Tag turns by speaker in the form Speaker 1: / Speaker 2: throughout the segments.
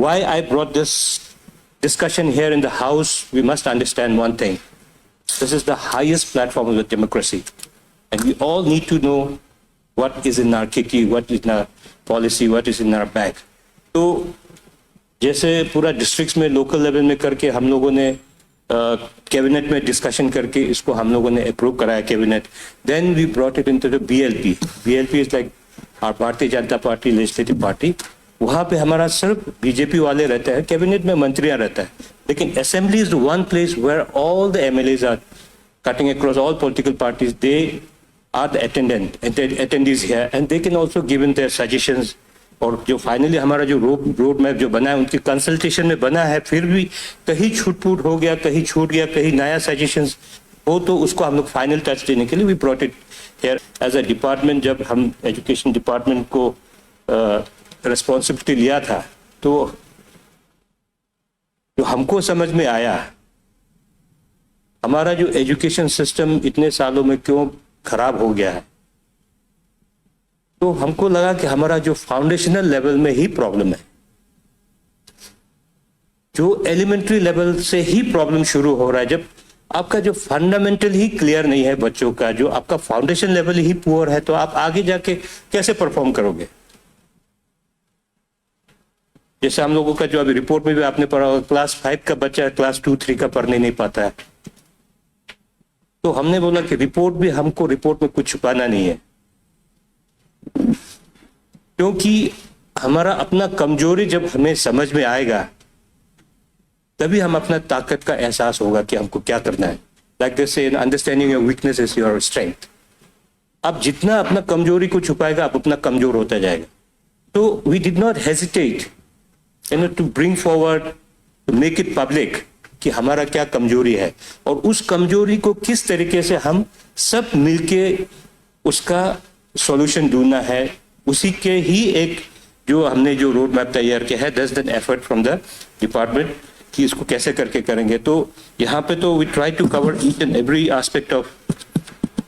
Speaker 1: why I brought this discussion here in the House, we must understand one thing. This is the highest platform of the democracy. And we all need to know what is in our kitty, what is in our policy, what is in our bag. तो जैसे पूरा districts में local level में करके हम लोगों ने cabinet में डिस्कशन करके इसको हम लोगों ने अप्रूव कराया cabinet, then we brought it into the BLP. BLP is like our Bharatiya Janata party legislative party. वहाँ पे हमारा सिर्फ बीजेपी वाले रहते हैं, कैबिनेट में मंत्रियां रहता है, लेकिन assembly is the one place where all the MLAs are cutting across all political parties. They are the attendees here, and they can also give in their suggestions. और जो फाइनली हमारा जो रोड मैप जो बना है उनकी consultation में बना है, फिर भी कहीं छूट हो गया, कहीं छूट गया, कहीं नया सजेशंस हो तो उसको हम लोग फाइनल टच देने के लिए we brought it here as a department. जब हम एजुकेशन डिपार्टमेंट को रिस्पॉन्सिबिलिटी लिया था तो जो हमको समझ में आया, हमारा जो एजुकेशन सिस्टम इतने सालों में क्यों खराब हो गया है, तो हमको लगा कि हमारा जो फाउंडेशनल लेवल में ही प्रॉब्लम है. जो एलिमेंट्री लेवल से ही प्रॉब्लम शुरू हो रहा है. जब आपका जो फंडामेंटल ही क्लियर नहीं है बच्चों का, जो आपका फाउंडेशन लेवल ही पुअर है, तो आप आगे जाके कैसे परफॉर्म करोगे. जैसे हम लोगों का जो अभी रिपोर्ट में भी आपने पढ़ा होगा, क्लास 5 का बच्चा क्लास 2-3 का पढ़ने नहीं पाता है. तो हमने बोला कि हमको रिपोर्ट में कुछ छुपाना नहीं है, क्योंकि हमारा अपना कमजोरी जब हमें समझ में आएगा तभी हम अपना ताकत का एहसास होगा कि हमको क्या करना है. लाइक दिस से understanding your weakness is your strength. आप जितना अपना कमजोरी को छुपाएगा आप उतना कमजोर होता जाएगा. तो we did not hesitate to bring forward, to make it public कि हमारा क्या कमजोरी है और उस कमजोरी को किस तरीके से हम सब मिलके उसका सॉल्यूशन ढूंढना है. उसी के ही एक जो हमने जो रोड मैप तैयार किया है, 10 दिन एफर्ट फ्रॉम द डिपार्टमेंट कि इसको कैसे करके करेंगे. तो यहाँ पे तो we try to cover each and every aspect of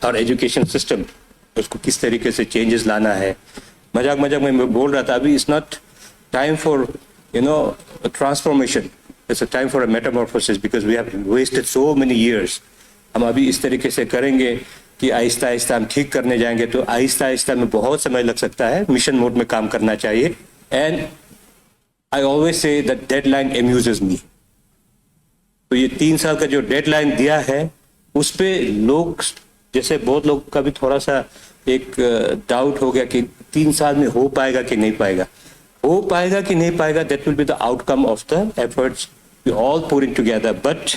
Speaker 1: our education system. उसको किस तरीके से चेंजेस लाना है. मजाक में मैं बोल रहा था, अभी it's not time for transformation, it's a time for a metamorphosis, because we have wasted so many years. हम अभी इस तरीके से करेंगे कि आहिस्ता आहिस्ता हम ठीक करने जाएंगे, तो आहिस्ता आहिस्ता में बहुत समय लग सकता है. मिशन मोड में काम करना चाहिए. And I always say that deadline amuses me. तो ये 3 साल का जो डेडलाइन दिया है उस पे लोग, जैसे बहुत लोग का भी थोड़ा सा एक डाउट हो गया कि 3 साल में हो पाएगा कि नहीं पाएगा. हो पाएगा कि नहीं पाएगा, that will be the outcome of the efforts we all put in together. But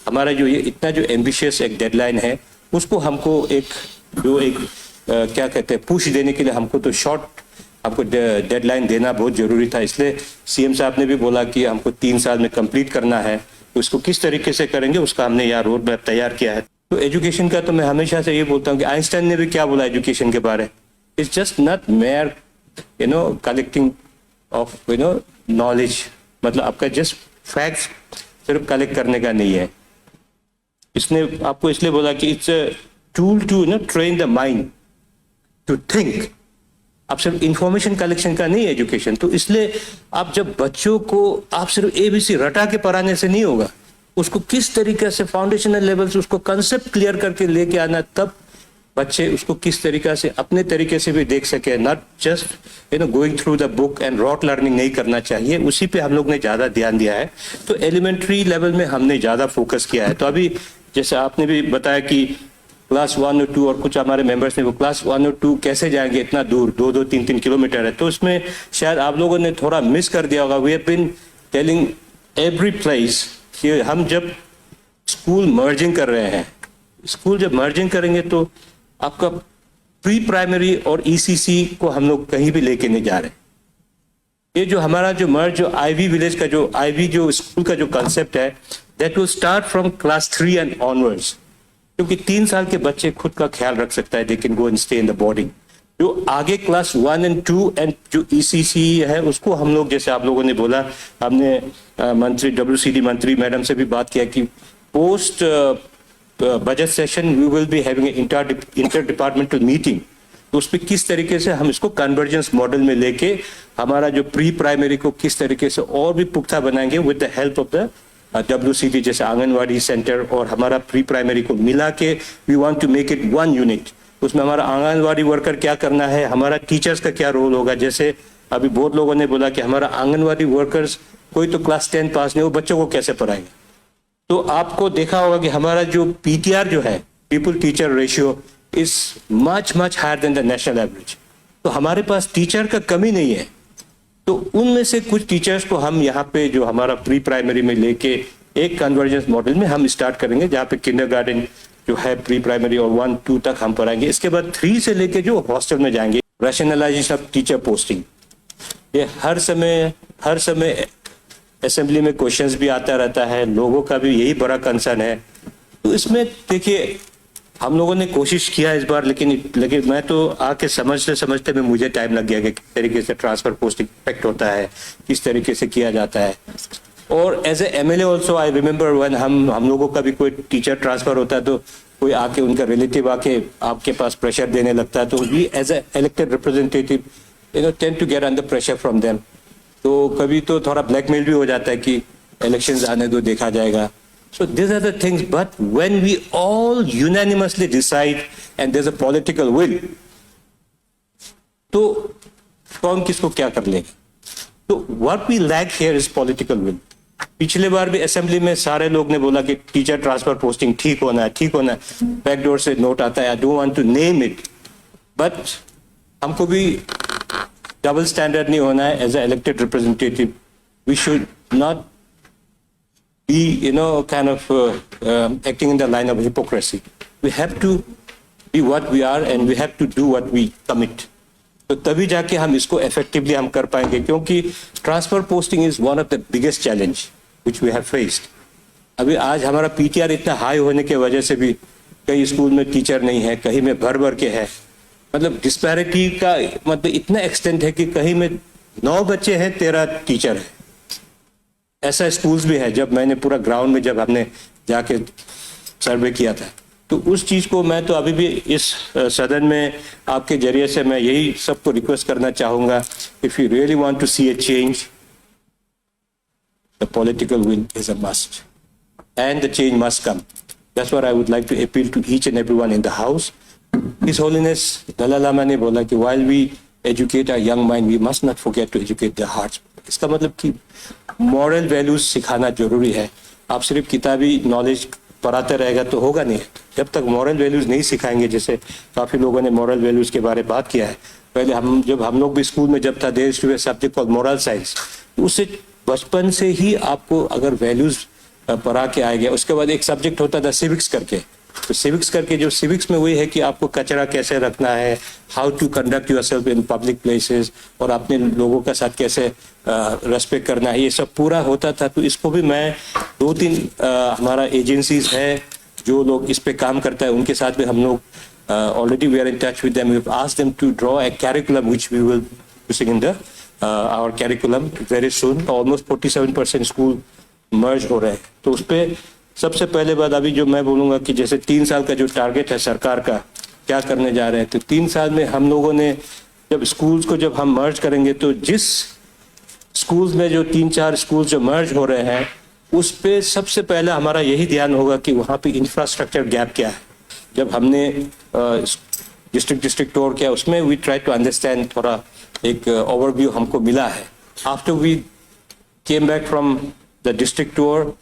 Speaker 1: हमारा जो ये इतना जो एम्बिशियस एक डेडलाइन है उसको हमको क्या कहते हैं, पुश देने के लिए हमको तो शॉर्ट हमको डेडलाइन देना बहुत जरूरी था. इसलिए सीएम साहब ने भी बोला कि हमको 3 साल में कंप्लीट करना है. तो इसको किस तरीके से करेंगे उसका हमने यहाँ रोड मैप तैयार किया है. तो एजुकेशन का तो मैं हमेशा से ये बोलता हूँ कि आइंस्टाइन ने भी क्या बोला एजुकेशन के बारे, it's just not mayor collecting of knowledge. मतलब आपका जस्ट फैक्ट्स सिर्फ कलेक्ट करने का नहीं है. इसने आपको इसलिए बोला कि it's a tool to train the mind to think. आप सिर्फ इंफॉर्मेशन कलेक्शन का नहीं है एजुकेशन. तो इसलिए आप जब बच्चों को आप सिर्फ एबीसी रटा के पढ़ाने से नहीं होगा, उसको किस तरीके से फाउंडेशनल लेवल से उसको कंसेप्ट क्लियर करके लेके आना, तब बच्चे उसको किस तरीके से अपने तरीके से भी देख सके. Not just going through the book and rote learning नहीं करना चाहिए. उसी पे हम लोग ने ज्यादा ध्यान दिया है. तो एलिमेंट्री लेवल में हमने ज्यादा फोकस किया है. तो अभी जैसे आपने भी बताया कि क्लास 1 और 2 और कुछ हमारे मेंबर्स ने वो क्लास 1 और 2 कैसे जाएंगे इतना दूर, 2-3 किलोमीटर है. तो इसमें शायद आप लोगों ने थोड़ा मिस कर दिया होगा. We have been telling every place कि हम जब स्कूल मर्जिंग कर रहे हैं, स्कूल जब मर्जिंग करेंगे तो आपका प्री प्राइमरी और ईसीसी को हम लोग कहीं भी लेके नहीं जा रहे. ये जो हमारा जो मर्ज जो आईवी विलेज का जो आईवी जो स्कूल का जो कंसेप्ट है, that will start from class 3 and onwards. क्योंकि 3 साल के बच्चे खुद का ख्याल रख सकता है, they can go and stay in the boarding. जो आगे क्लास 1 एंड 2 एंड जो ईसीसी है उसको हम लोग, जैसे आप लोगों ने बोला, हमने मंत्री WCD मंत्री मैडम से भी बात किया कि post budget session we will be having inter departmental meeting तो उस पर किस तरीके से हम इसको कन्वर्जेंस मॉडल में लेके हमारा जो प्री प्राइमरी को किस तरीके से और भी पुख्ता बनाएंगे with the help of the WCT जैसे आंगनवाड़ी सेंटर और हमारा प्री प्राइमरी को मिला के we want to make it one unit. उसमें हमारा आंगनवाड़ी वर्कर क्या करना है, हमारा टीचर्स का क्या रोल होगा। जैसे अभी बहुत लोगों ने बोला कि हमारा आंगनवाड़ी वर्कर्स कोई तो क्लास 10 पास नहीं, वो बच्चों को कैसे पढ़ाएंगे। तो आपको देखा होगा कि हमारा जो PTR जो है, pupil teacher ratio, is much higher than the national average. तो हमारे पास टीचर का कमी नहीं है। तो उनमें से कुछ टीचर्स को हम यहाँ पे जो हमारा प्री प्राइमरी में लेके एक कन्वर्जेंस मॉडल में हम स्टार्ट करेंगे, जहाँ पे किंडरगार्टन जो है प्री प्राइमरी और 1-2 तक हम पढ़ाएंगे। इसके बाद 3 से लेके जो हॉस्टल में जाएंगे, रैशनलाइजेशन ऑफ टीचर पोस्टिंग, ये हर समय असेंबली में क्वेश्चंस भी आता रहता है, लोगों का भी यही बड़ा कंसर्न है। तो इसमें देखिए हम लोगों ने कोशिश किया इस बार, लेकिन मैं तो आके समझते में मुझे टाइम लग गया कि किस तरीके से ट्रांसफर पोस्टिंग इफेक्ट होता है, किस तरीके से किया जाता है। और as a MLA also I remember when हम लोगों का भी कोई टीचर ट्रांसफर होता है तो कोई आके उनका रिलेटिव आके आपके पास प्रेशर देने लगता है, तो we as a elected representative tend to get under pressure from them. तो कभी तो थोड़ा ब्लैकमेल भी हो जाता है कि इलेक्शंस आने दो, देखा जाएगा। So these are the things, but when we all unanimously decide and there's a political will, तो कौन किसको क्या कर लेगा। तो what we lack here is political will। पिछले बार भी असेंबली में सारे लोग ने बोला कि टीचर ट्रांसफर पोस्टिंग ठीक होना है, बैकडोर से नोट आता है, I don't want to name it, but हमको भी डबल स्टैंडर्ड नहीं होना है। As a elected representative we should not be kind of acting in the line of hypocrisy. We have to be what we are and we have to do what we commit. तो तभी जाके हम इसको effectively हम कर पाएंगे, क्योंकि transfer posting is one of the biggest challenge which we have faced। अभी आज हमारा PTR इतना हाई होने की वजह से भी कई स्कूल में टीचर नहीं है, कहीं में भर के है। मतलब डिस्पैरिटी का मतलब इतना एक्सटेंट है कि कहीं में 9 बच्चे हैं, 13 टीचर है। ऐसा स्कूल्स भी है। जब मैंने पूरा ग्राउंड में जब हमने जाके सर्वे किया था, तो उस चीज को मैं तो अभी भी इस सदन में आपके जरिए से मैं यही सबको रिक्वेस्ट करना चाहूंगा, if you really want to see a change, the political will is a must and the change must come. That's what I would like to appeal to each and everyone in the house. His holiness Dalai Lama ने बोला कि while we educate our young mind we must not forget to educate their hearts. इसका मतलब कि moral values सिखाना जरूरी है। आप सिर्फ किताबी नॉलेज पढ़ाते रहेगा तो होगा नहीं। जब तक मॉरल वैल्यूज नहीं सिखाएंगे, जैसे काफी लोगों ने मॉरल वैल्यूज के बारे में बात किया है, पहले हम लोग भी स्कूल में जब था, there is to be a subject called moral science, तो उससे बचपन से ही आपको अगर वैल्यूज पढ़ा के आ गया। उसके बाद एक सब्जेक्ट होता था सिविक्स करके, तो सिविक्स करके जो सिविक्स में वही है कि आपको कचरा कैसे रखना है, how to conduct yourself in public places, और अपने लोगों के साथ कैसे रेस्पेक्ट करना है, ये सब पूरा होता था। तो इसको भी मैं 2-3 हमारा एजेंसीज है जो लोग इस पे काम करता है, उनके साथ भी हम लोग already we are in touch with them, we have asked them to draw a curriculum which we will using in the our curriculum very soon. Almost 47% school merge हो रहे हैं। तो उस पर सबसे पहले बात अभी जो मैं बोलूंगा कि जैसे 3 साल का जो टारगेट है सरकार का, क्या करने जा रहे हैं, तो 3 साल में हम लोगों ने जब स्कूल्स को जब हम मर्ज करेंगे, तो जिस स्कूल्स में जो 3-4 स्कूल जो मर्ज हो रहे हैं, उस पे सबसे पहले हमारा यही ध्यान होगा कि वहाँ पे इंफ्रास्ट्रक्चर गैप क्या है। जब हमने डिस्ट्रिक्ट टूर किया, उसमें वी ट्राई टू अंडरस्टैंड, थोड़ा एक ओवरव्यू हमको मिला है। After we came back from the district tour,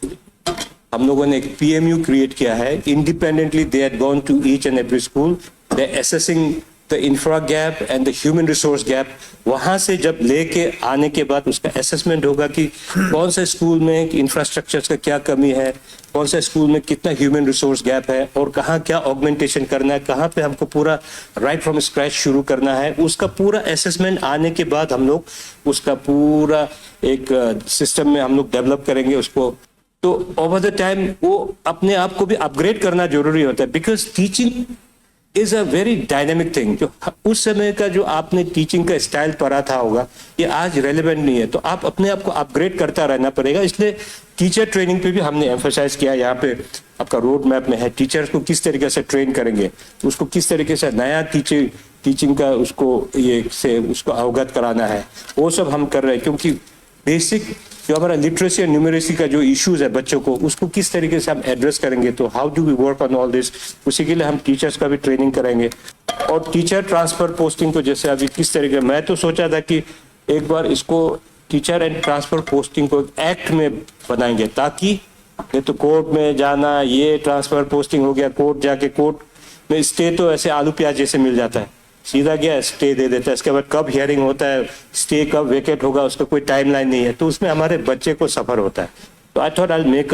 Speaker 1: हम लोगों ने एक PMU क्रिएट किया है। Independently they had gone to each and every school, they assessing the infra gap and the human resource gap. वहां से जब लेके आने के बाद उसका असेसमेंट होगा कि कौन से स्कूल में इंफ्रास्ट्रक्चर का क्या कमी है, कौन से स्कूल में कितना ह्यूमन रिसोर्स गैप है, और कहाँ क्या ऑगमेंटेशन करना है, कहाँ पे हमको पूरा राइट फ्रॉम स्क्रैच शुरू करना है। उसका पूरा असेसमेंट आने के बाद हम लोग उसका पूरा एक सिस्टम में हम लोग डेवलप करेंगे उसको। तो ओवर द टाइम वो अपने आप को भी अपग्रेड करना जरूरी होता है, because teaching is a very dynamic thing. जो उस समय का जो आपने टीचिंग का स्टाइल पढ़ा था होगा, ये आज रेलेवेंट नहीं है। तो आप अपने आप को अपग्रेड करता रहना पड़ेगा। इसलिए टीचर ट्रेनिंग पे भी हमने एम्फोसाइज किया। यहाँ पे आपका रोड मैप में है, टीचर्स को किस तरीके से ट्रेन करेंगे, उसको किस तरीके से नया टीचर टीचिंग का उसको ये से उसको अवगत कराना है, वो सब हम कर रहे हैं। क्योंकि बेसिक जो हमारा लिटरेसी और न्यूमरेसी का जो इश्यूज है बच्चों को, उसको किस तरीके से हम एड्रेस करेंगे, तो how do we work on all this, उसी के लिए हम टीचर्स का भी ट्रेनिंग करेंगे। और टीचर ट्रांसफर पोस्टिंग को जैसे अभी किस तरीके, मैं तो सोचा था कि एक बार इसको टीचर एंड ट्रांसफर पोस्टिंग को एक्ट में बनाएंगे, ताकि नहीं तो कोर्ट में जाना, ये ट्रांसफर पोस्टिंग हो गया, कोर्ट जाके कोर्ट में स्टे तो ऐसे आलू प्याज जैसे मिल जाता है, सीधा गया स्टे दे देता है, इसके बाद कब हियरिंग होता है, स्टे कब वेकेट होगा, उसका कोई टाइमलाइन नहीं है, तो उसमें हमारे बच्चे को सफर होता है। तो I thought I will make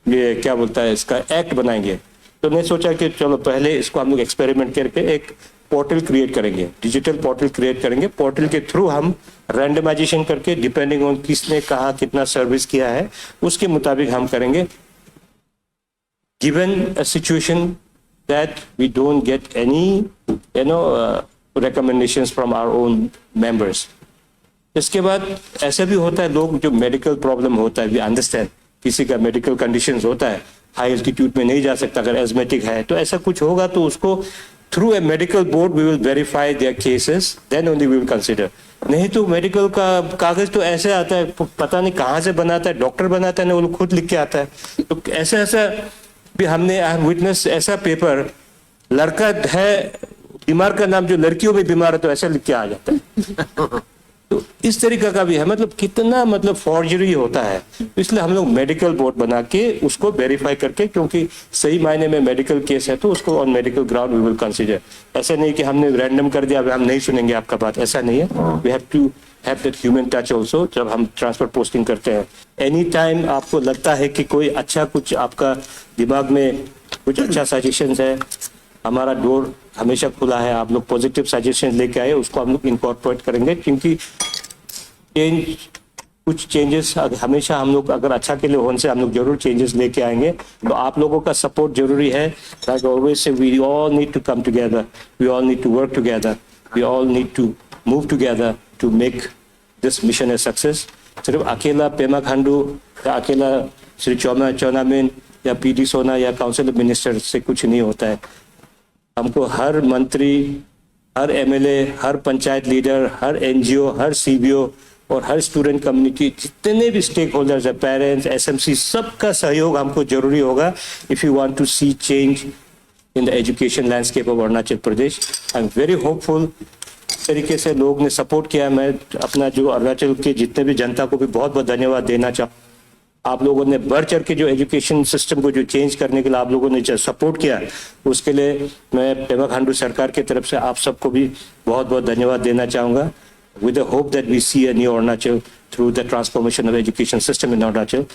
Speaker 1: ये क्या बोलता है इसका एक्ट बनाएंगे। तो मैं सोचा कि चलो पहले इसको हम लोग एक्सपेरिमेंट करके एक पोर्टल क्रिएट करेंगे, डिजिटल पोर्टल क्रिएट करेंगे। पोर्टल के थ्रू हम रैंडमाइजेशन करके डिपेंडिंग ऑन किसने कहा कितना सर्विस किया है उसके मुताबिक हम करेंगे, given a situation that we don't get any recommendations from our own members. इसके बाद ऐसा भी होता है, लोग जो मेडिकल प्रॉब्लम होता है, वी अंडरस्टैंड, किसी का मेडिकल कंडीशंस होता है, हाई एल्टीट्यूड में नहीं जा सकता, अगर एजमेटिक है तो ऐसा कुछ होगा, तो उसको through a medical board we will verify their cases, then only we will consider. नहीं तो मेडिकल का कागज तो ऐसे आता है, पता नहीं कहाँ से बनाता है, डॉक्टर बनाता है ना, वो खुद लिख के आता है। तो ऐसा भी हमने विटनेस ऐसा पेपर, लड़का है बीमार का नाम जो लड़कियों में बीमार है तो ऐसा लिख के आ जाता है। तो इस तरीका का भी है, मतलब कितना मतलब फॉर्जरी होता है। तो इसलिए हम लोग मेडिकल बोर्ड बना के उसको वेरीफाई करके, क्योंकि सही मायने में मेडिकल केस है तो उसको on medical ground we will consider. ऐसा नहीं कि हमने रैंडम कर दिया, हम नहीं सुनेंगे आपका बात, ऐसा नहीं है। We have to have that human touch also जब हम ट्रांसफर पोस्टिंग करते हैं। एनी टाइम आपको लगता है कि कोई अच्छा कुछ आपका दिमाग में कुछ अच्छा सजेशन है, हमारा डोर हमेशा खुला है, आप लोग पॉजिटिव सजेशन लेके आए, उसको हम लोग इनकॉर्पोरेट करेंगे। क्योंकि कुछ चेंजेस हमेशा हम लोग अगर अच्छा के लिए होने से हम लोग जरूर चेंजेस लेके आएंगे, तो आप लोगों का सपोर्ट जरूरी है। लाइक ऑलवेज से we all need to come together, we all need to work together, we all need to move together to make this mission a success. सिर्फ अकेला पेमा खांडू या अकेला श्री चौनामेन या पीडी सोना या काउंसिल ऑफ मिनिस्टर से कुछ नहीं होता है। हमको हर मंत्री, हर एमएलए, हर पंचायत लीडर, हर एनजीओ, हर सीबीओ और हर स्टूडेंट कम्युनिटी, जितने भी स्टेक होल्डर्स है, पेरेंट्स, एसएमसी, सबका सहयोग हमको जरूरी होगा if you want to see change in the education landscape of Arunachal Pradesh. I am very hopeful. तरीके से लोग ने सपोर्ट किया। मैं अपना जो अरुणाचल के जितने भी जनता को भी बहुत बहुत धन्यवाद देना चाहूँ। आप लोगों ने बढ़ चढ़ के जो एजुकेशन सिस्टम को जो चेंज करने के लिए आप लोगों ने जो सपोर्ट किया, उसके लिए मैं पेमा खांडू सरकार की तरफ से आप सबको भी बहुत बहुत धन्यवाद देना चाहूँगा। With the hope that we see a new Arunachal through the transformation of education system in Arunachal.